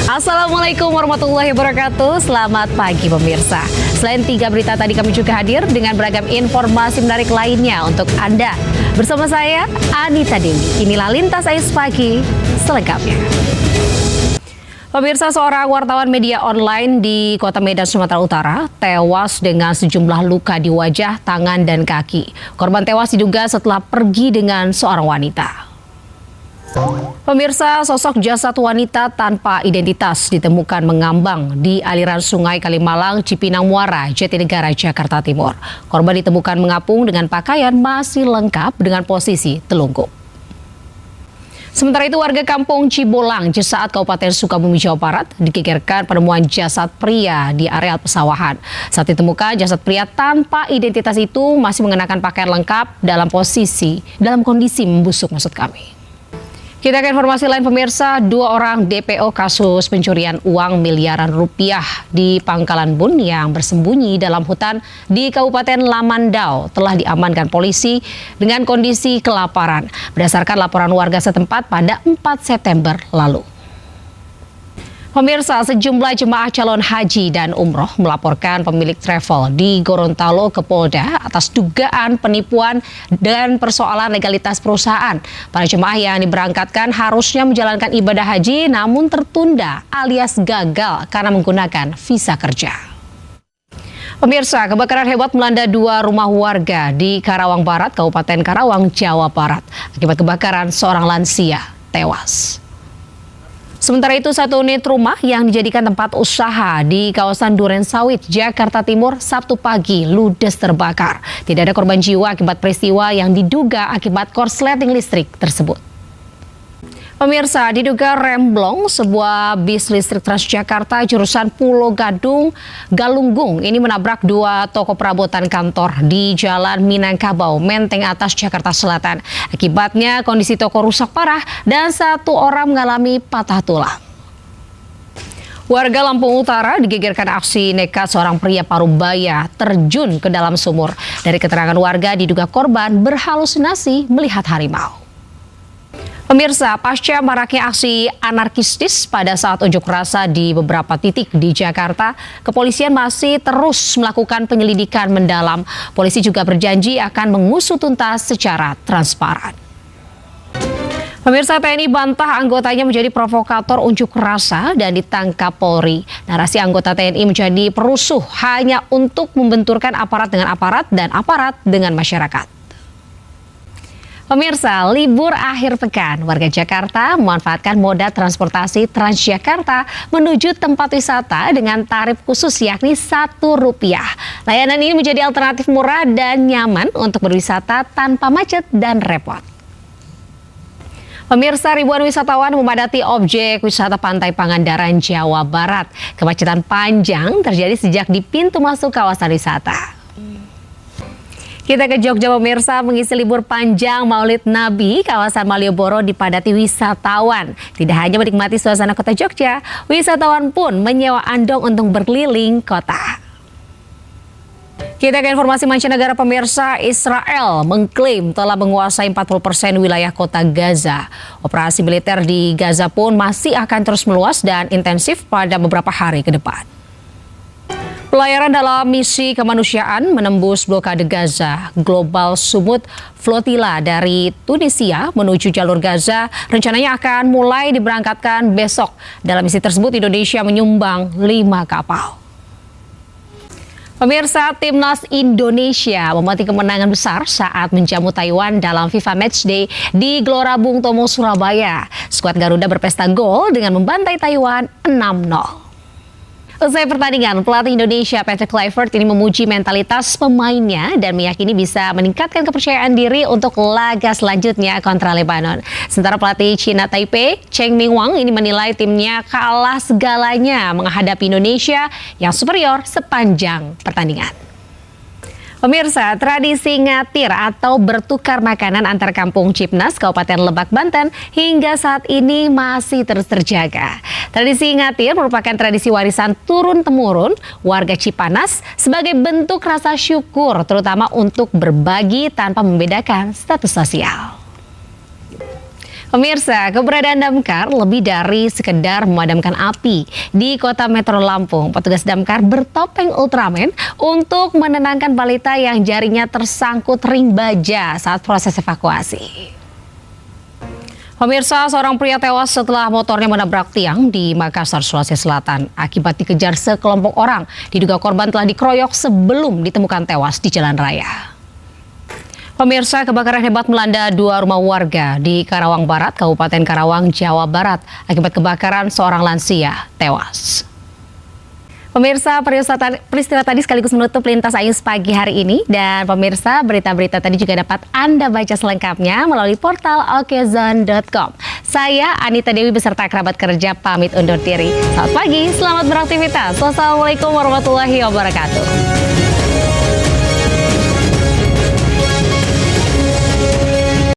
Assalamualaikum warahmatullahi wabarakatuh. Selamat pagi pemirsa. Selain 3 berita tadi, kami juga hadir dengan beragam informasi menarik lainnya untuk Anda. Bersama saya, Anita Dewi. Inilah Lintas Ais Pagi selengkapnya. Pemirsa, seorang wartawan media online di Kota Medan, Sumatera Utara tewas dengan sejumlah luka di wajah, tangan, dan kaki. Korban tewas diduga setelah pergi dengan seorang wanita. Pemirsa, sosok jasad wanita tanpa identitas ditemukan mengambang di aliran Sungai Kalimalang, Cipinang Muara, Jatinegara, Jakarta Timur. Korban ditemukan mengapung dengan pakaian masih lengkap dengan posisi telungkup. Sementara itu, warga kampung Cibolang, Cisaat, Kabupaten Sukabumi, Jawa Barat, digegerkan penemuan jasad pria di areal pesawahan. Saat ditemukan, jasad pria tanpa identitas itu masih mengenakan pakaian lengkap dalam kondisi membusuk maksud kami. Kita ke informasi lain pemirsa, 2 orang DPO kasus pencurian uang miliaran rupiah di Pangkalan Bun yang bersembunyi dalam hutan di Kabupaten Lamandau telah diamankan polisi dengan kondisi kelaparan berdasarkan laporan warga setempat pada 4 September lalu. Pemirsa, sejumlah jemaah calon haji dan umroh melaporkan pemilik travel di Gorontalo ke Polda atas dugaan penipuan dan persoalan legalitas perusahaan. Para jemaah yang diberangkatkan harusnya menjalankan ibadah haji namun tertunda alias gagal karena menggunakan visa kerja. Pemirsa, kebakaran hebat melanda 2 rumah warga di Karawang Barat, Kabupaten Karawang, Jawa Barat. Akibat kebakaran, seorang lansia tewas. Sementara itu, 1 unit rumah yang dijadikan tempat usaha di kawasan Duren Sawit, Jakarta Timur, Sabtu pagi ludes terbakar. Tidak ada korban jiwa akibat peristiwa yang diduga akibat korsleting listrik tersebut. Pemirsa, diduga remblong sebuah bis listrik Transjakarta jurusan Pulau Gadung, Galunggung ini menabrak 2 toko perabotan kantor di Jalan Minangkabau, Menteng Atas, Jakarta Selatan. Akibatnya kondisi toko rusak parah dan 1 orang mengalami patah tulang. Warga Lampung Utara digegerkan aksi nekat seorang pria Parubaya terjun ke dalam sumur. Dari keterangan warga, diduga korban berhalusinasi melihat harimau. Pemirsa, pasca maraknya aksi anarkistis pada saat unjuk rasa di beberapa titik di Jakarta, kepolisian masih terus melakukan penyelidikan mendalam. Polisi juga berjanji akan mengusut tuntas secara transparan. Pemirsa, TNI bantah anggotanya menjadi provokator unjuk rasa dan ditangkap Polri. Narasi anggota TNI menjadi perusuh hanya untuk membenturkan aparat dengan aparat dan aparat dengan masyarakat. Pemirsa, libur akhir pekan, warga Jakarta memanfaatkan moda transportasi Transjakarta menuju tempat wisata dengan tarif khusus yakni Rp1. Layanan ini menjadi alternatif murah dan nyaman untuk berwisata tanpa macet dan repot. Pemirsa, ribuan wisatawan memadati objek wisata Pantai Pangandaran, Jawa Barat. Kemacetan panjang terjadi sejak di pintu masuk kawasan wisata. Kita ke Jogja pemirsa, mengisi libur panjang Maulid Nabi, kawasan Malioboro dipadati wisatawan. Tidak hanya menikmati suasana kota Jogja, wisatawan pun menyewa andong untuk berkeliling kota. Kita ke informasi mancanegara pemirsa, Israel mengklaim telah menguasai 40% wilayah kota Gaza. Operasi militer di Gaza pun masih akan terus meluas dan intensif pada beberapa hari ke depan. Pelayaran dalam misi kemanusiaan menembus blokade Gaza. Global Sumut Flotilla dari Tunisia menuju jalur Gaza rencananya akan mulai diberangkatkan besok. Dalam misi tersebut, Indonesia menyumbang 5 kapal. Pemirsa, timnas Indonesia memetik kemenangan besar saat menjamu Taiwan dalam FIFA Matchday di Gelora Bung Tomo, Surabaya. Skuad Garuda berpesta gol dengan membantai Taiwan 6-0. Usai pertandingan, pelatih Indonesia Patrick Kluivert ini memuji mentalitas pemainnya dan meyakini bisa meningkatkan kepercayaan diri untuk laga selanjutnya kontra Lebanon. Sementara pelatih China Taipei, Cheng Mingwang ini menilai timnya kalah segalanya menghadapi Indonesia yang superior sepanjang pertandingan. Pemirsa, tradisi ngatir atau bertukar makanan antar kampung Cipnas, Kabupaten Lebak, Banten hingga saat ini masih terus terjaga. Tradisi ngatir merupakan tradisi warisan turun-temurun warga Cipanas sebagai bentuk rasa syukur, terutama untuk berbagi tanpa membedakan status sosial. Pemirsa, keberadaan damkar lebih dari sekedar memadamkan api. Di kota Metro Lampung, petugas damkar bertopeng Ultraman untuk menenangkan balita yang jarinya tersangkut ring baja saat proses evakuasi. Pemirsa, seorang pria tewas setelah motornya menabrak tiang di Makassar, Sulawesi Selatan. Akibat dikejar sekelompok orang, diduga korban telah dikeroyok sebelum ditemukan tewas di jalan raya. Pemirsa, kebakaran hebat melanda 2 rumah warga di Karawang Barat, Kabupaten Karawang, Jawa Barat. Akibat kebakaran, seorang lansia tewas. Pemirsa, peristiwa tadi sekaligus menutup Lintas Ayus pagi hari ini. Dan pemirsa, berita-berita tadi juga dapat Anda baca selengkapnya melalui portal okezone.com. Saya Anita Dewi beserta kerabat kerja pamit undur diri. Selamat pagi, selamat beraktivitas. Wassalamualaikum warahmatullahi wabarakatuh.